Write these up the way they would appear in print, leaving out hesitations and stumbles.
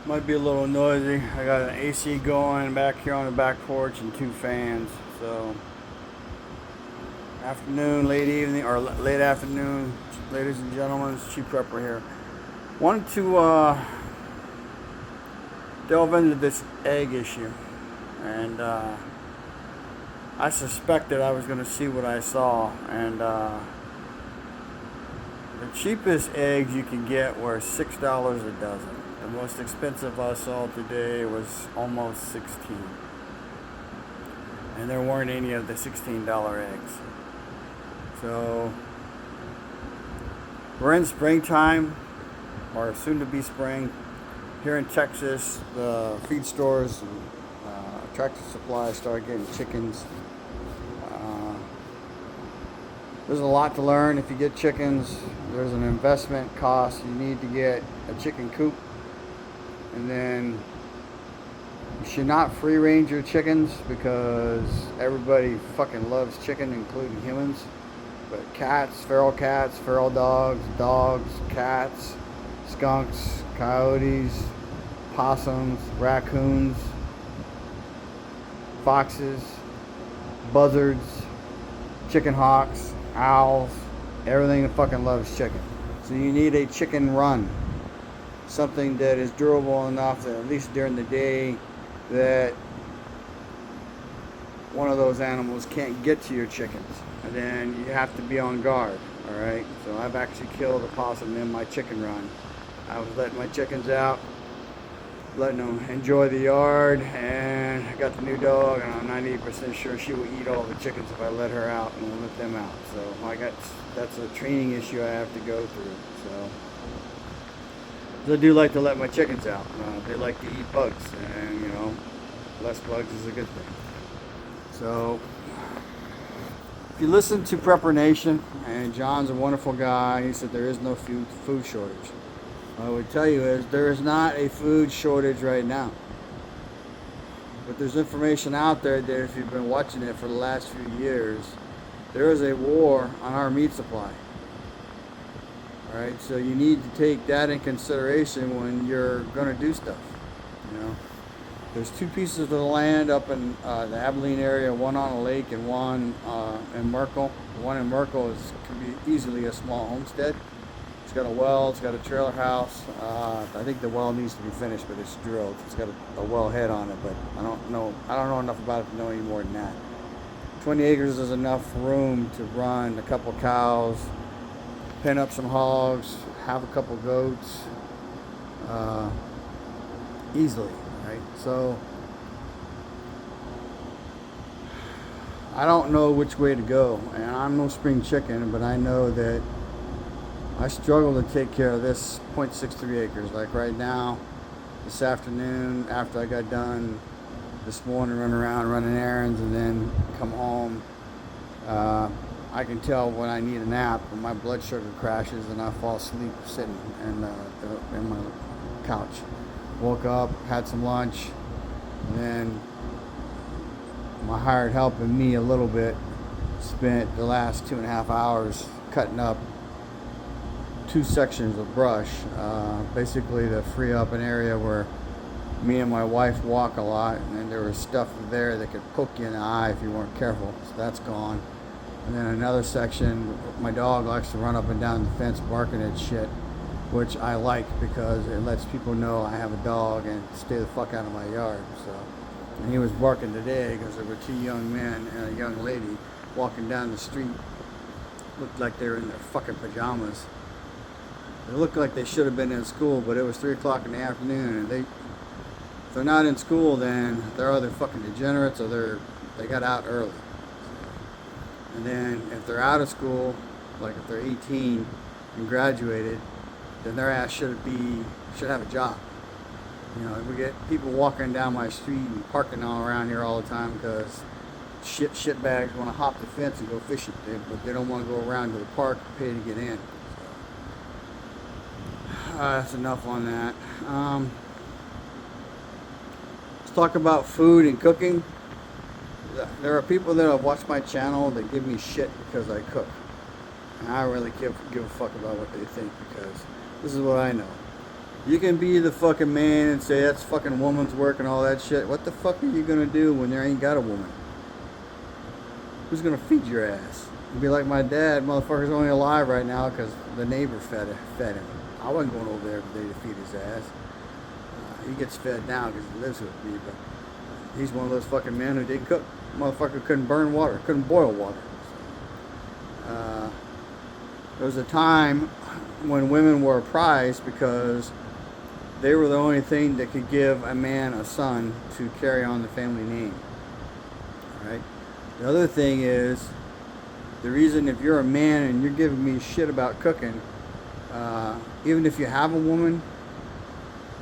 Might be a little noisy. I got an AC going back here on the back porch and two fans. So, afternoon, late evening, or late afternoon, ladies and gentlemen, it's Chief Prepper here. Wanted to delve into this egg issue. And I suspected I was going to see what I saw. And the cheapest eggs you can get were $6 a dozen. The most expensive I saw today was almost 16. And there weren't any of the $16 eggs. So we're in springtime, or soon to be spring. Here in Texas, the feed stores and Tractor Supply start getting chickens. There's a lot to learn if you get chickens. There's an investment cost. You need to get a chicken coop. And then you should not free range your chickens because everybody fucking loves chicken, including humans. But cats, feral dogs, cats, skunks, coyotes, possums, raccoons, foxes, buzzards, chicken hawks, owls, everything that fucking loves chicken. So you need a chicken run. Something that is durable enough that at least during the day that one of those animals can't get to your chickens. And then you have to be on guard, alright? So I've actually killed a possum in my chicken run. I was letting my chickens out, letting them enjoy the yard, and I got the new dog, and I'm 98% sure she will eat all the chickens if I let her out and we'll let them out. So that's a training issue I have to go through. So I do like to let my chickens out. They like to eat bugs, and less bugs is a good thing. So if you listen to Prepper Nation, and John's a wonderful guy, he said there is no food shortage. What I would tell you is there is not a food shortage right now. But there's information out there that if you've been watching it for the last few years, there is a war on our meat supply. Alright, so you need to take that in consideration when you're going to do stuff. There's two pieces of the land up in the Abilene area, one on a lake and one in Merkel. The one in Merkel can be easily a small homestead. It's got a well, it's got a trailer house. I think the well needs to be finished, but it's drilled. It's got a well head on it, but I don't know enough about it to know any more than that. 20 acres is enough room to run a couple cows, pen up some hogs, have a couple goats, easily, right? So I don't know which way to go, and I'm no spring chicken, but I know that I struggle to take care of this 0.63 acres. Like right now, this afternoon, after I got done this morning running around, running errands, and then come home, I can tell when I need a nap, when my blood sugar crashes and I fall asleep sitting in my couch. Woke up, had some lunch, and then my hired help and me a little bit spent the last 2.5 hours cutting up 2 sections of brush, basically to free up an area where me and my wife walk a lot, and there was stuff there that could poke you in the eye if you weren't careful, so that's gone. And then another section, my dog likes to run up and down the fence barking at shit, which I like because it lets people know I have a dog and stay the fuck out of my yard. So, and he was barking today because there were 2 young men and a young lady walking down the street. Looked like they were in their fucking pajamas. They looked like they should have been in school, but it was 3 o'clock in the afternoon, and if they're not in school, then they're either fucking degenerates or they got out early. And then if they're out of school, like if they're 18 and graduated, then their ass should have a job. We get people walking down my street and parking all around here all the time because shit bags want to hop the fence and go fishing, but they don't want to go around to the park and pay to get in. That's enough on that. Let's talk about food and cooking. There are people that have watched my channel that give me shit because I cook. And I don't really give a fuck about what they think because this is what I know. You can be the fucking man and say that's fucking woman's work and all that shit. What the fuck are you gonna do when there ain't got a woman? Who's gonna feed your ass? You'd be like my dad, motherfucker's only alive right now because the neighbor fed him. I wasn't going over there every day to feed his ass. He gets fed now because he lives with me, but he's one of those fucking men who didn't cook. Motherfucker couldn't burn water, couldn't boil water. There was a time when women were prized because they were the only thing that could give a man a son to carry on the family name. All right. The other thing is, the reason if you're a man and you're giving me shit about cooking, even if you have a woman,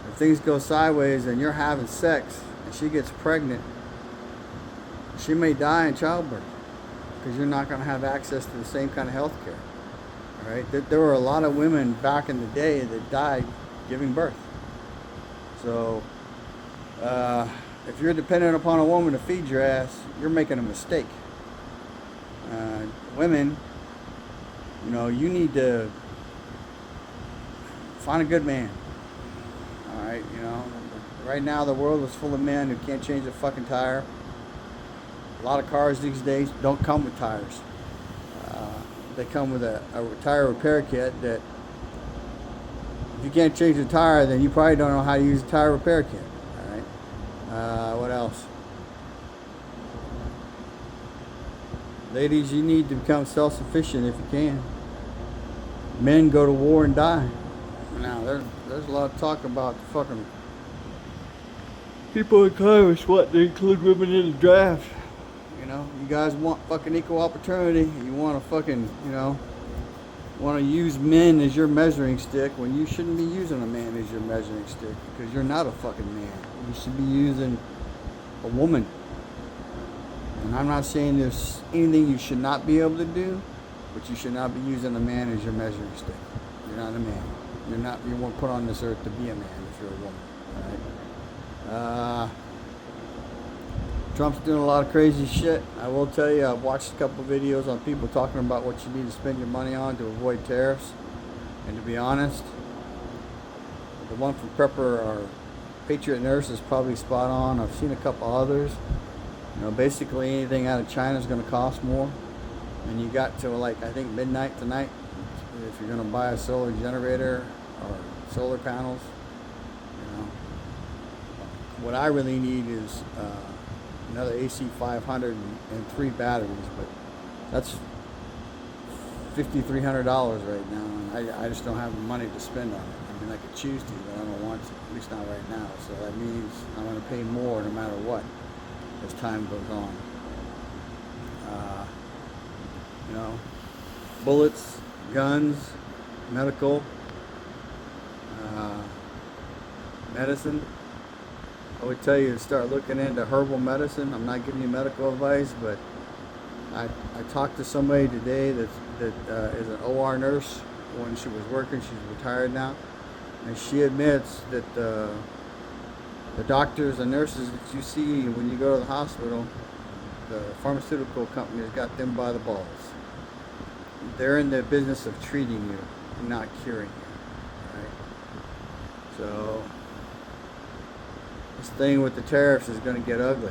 if things go sideways and you're having sex and she gets pregnant, she may die in childbirth because you're not going to have access to the same kind of health care. All right? There were a lot of women back in the day that died giving birth. So, if you're dependent upon a woman to feed your ass, you're making a mistake. Women, you need to find a good man. All right, right now the world is full of men who can't change a fucking tire. A lot of cars these days don't come with tires. They come with a tire repair kit that if you can't change the tire, then you probably don't know how to use a tire repair kit. All right. What else? Ladies, you need to become self-sufficient if you can. Men go to war and die. Now, there's a lot of talk about the fucking people in Congress want to include women in the draft. You guys want fucking equal opportunity. You want to fucking, want to use men as your measuring stick when you shouldn't be using a man as your measuring stick because you're not a fucking man. You should be using a woman. And I'm not saying there's anything you should not be able to do, but you should not be using a man as your measuring stick. You're not a man. You weren't put on this earth to be a man if you're a woman. All right. Trump's doing a lot of crazy shit. I will tell you, I've watched a couple of videos on people talking about what you need to spend your money on to avoid tariffs. And to be honest, the one from Prepper or Patriot Nurse is probably spot on. I've seen a couple others. Basically anything out of China is going to cost more. And you got to I think midnight tonight if you're going to buy a solar generator or solar panels. What I really need is another AC 500 and 3 batteries, but that's $5,300 right now, and I just don't have the money to spend on it. I mean, I could choose to, but I don't want to, at least not right now. So that means I'm going to pay more no matter what as time goes on. Bullets, guns, medical, medicine. I would tell you to start looking into herbal medicine. I'm not giving you medical advice, but I talked to somebody today that is an OR nurse. When she was working, she's retired now, and she admits that the doctors and nurses that you see when you go to the hospital, the pharmaceutical companies got them by the balls. They're in the business of treating you, not curing you. Right? So this thing with the tariffs is going to get ugly.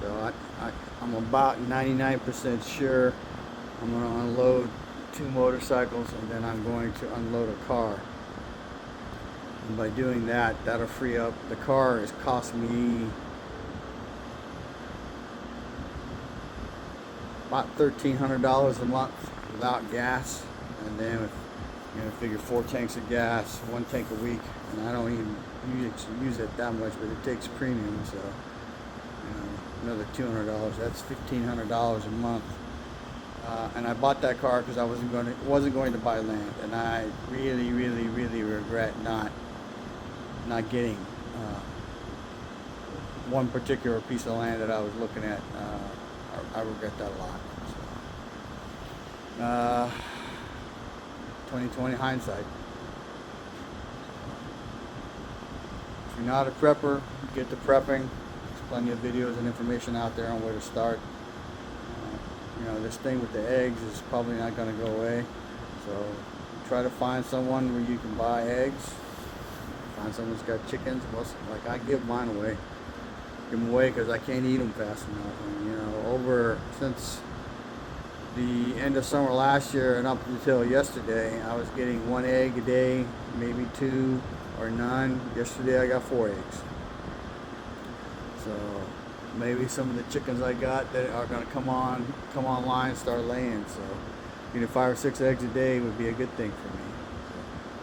So I'm about 99% sure I'm going to unload 2 motorcycles and then I'm going to unload a car. And by doing that, that'll free up. The car has cost me about $1,300 a month without gas, and then figure 4 tanks of gas, 1 tank a week, and I don't even use it that much, but it takes premium, so another $200. That's $1,500 a month. And I bought that car because I wasn't going to buy land, and I really, really, really regret not getting one particular piece of land that I was looking at. I regret that a lot. 2020 hindsight. If you're not a prepper, get to prepping. There's plenty of videos and information out there on where to start. This thing with the eggs is probably not going to go away. So try to find someone where you can buy eggs. Find someone who's got chickens. Like I give mine away. Give them away because I can't eat them fast enough. And, you know, over since the end of summer last year and up until yesterday, I was getting 1 egg a day, maybe 2 or none. Yesterday I got 4 eggs. So maybe some of the chickens I got that are going to come online and start laying. So getting 5 or 6 eggs a day would be a good thing for me.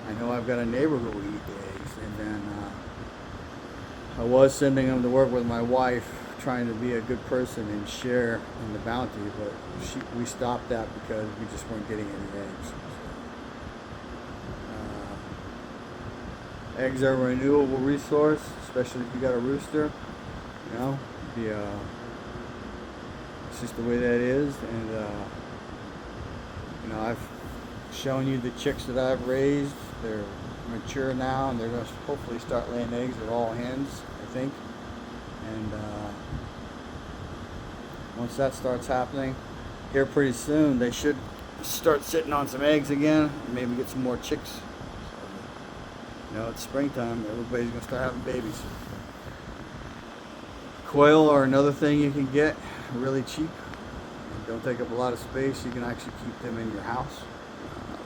I know I've got a neighbor who will eat the eggs, and then I was sending them to work with my wife, trying to be a good person and share in the bounty, but we stopped that because we just weren't getting any eggs. Eggs are a renewable resource, especially if you got a rooster. You know, it's just the way that is, and you know, I've shown you the chicks that I've raised. They're mature now, and they're going to hopefully start laying eggs. They're all hens, I think, and once that starts happening here pretty soon, they should start sitting on some eggs again, and maybe get some more chicks. You know, it's springtime, everybody's going to start having babies. Quail are another thing you can get really cheap. Don't take up a lot of space. You can actually keep them in your house.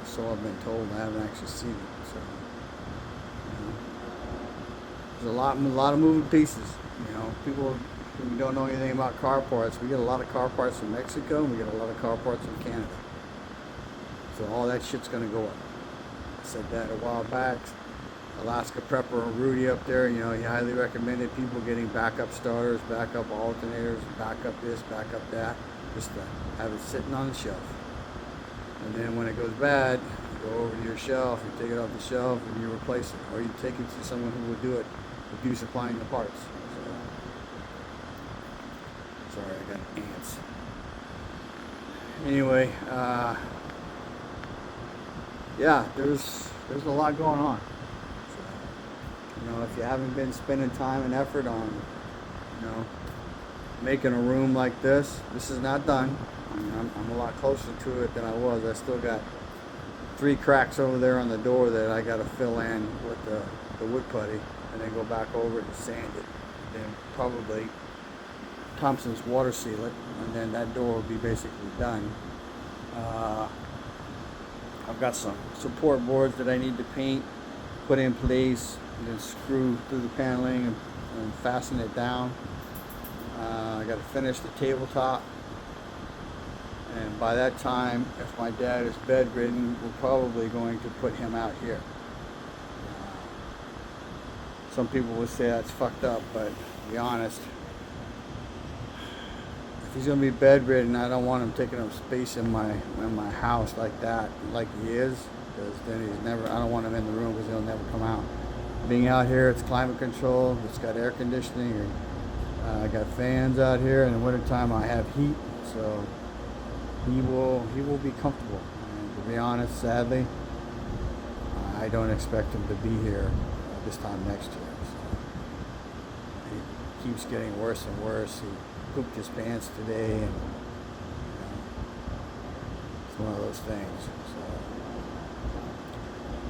So I've been told. I haven't actually seen it. So you know, there's a lot of moving pieces. You know, people who don't know anything about car parts. We get a lot of car parts from Mexico, and we get a lot of car parts from Canada. So all that shit's going to go up. I said that a while back. Alaska Prepper Rudy up there, you know, he highly recommended people getting backup starters, backup alternators, backup this, backup that, just to have it sitting on the shelf. And then when it goes bad, you go over to your shelf, you take it off the shelf, and you replace it, or you take it to someone who will do it with you supplying the parts. So, sorry, I got ants. Anyway, yeah, there's a lot going on. You know, if you haven't been spending time and effort on, you know, making a room like this is not done. I mean, I'm a lot closer to it than I was. I still got 3 cracks over there on the door that I got to fill in with the wood putty, and then go back over it and sand it. And then probably Thompson's water seal it, and then that door will be basically done. I've got some support boards that I need to paint, put in place, and then screw through the paneling and fasten it down. I got to finish the tabletop, and by that time, if my dad is bedridden, we're probably going to put him out here. Some people would say that's fucked up, but to be honest, if he's going to be bedridden, I don't want him taking up space in my house like that, like he is, because then I don't want him in the room because he'll never come out. Being out here, it's climate controlled, it's got air conditioning, I got fans out here. In the wintertime I have heat, so he will be comfortable. And to be honest, sadly, I don't expect him to be here this time next year. So he keeps getting worse and worse. He pooped his pants today, and you know, it's one of those things.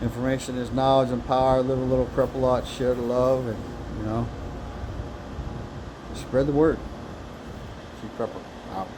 Information is knowledge and power. Live a little, prep a lot, share the love, and you know, spread the word. Keep prepper out.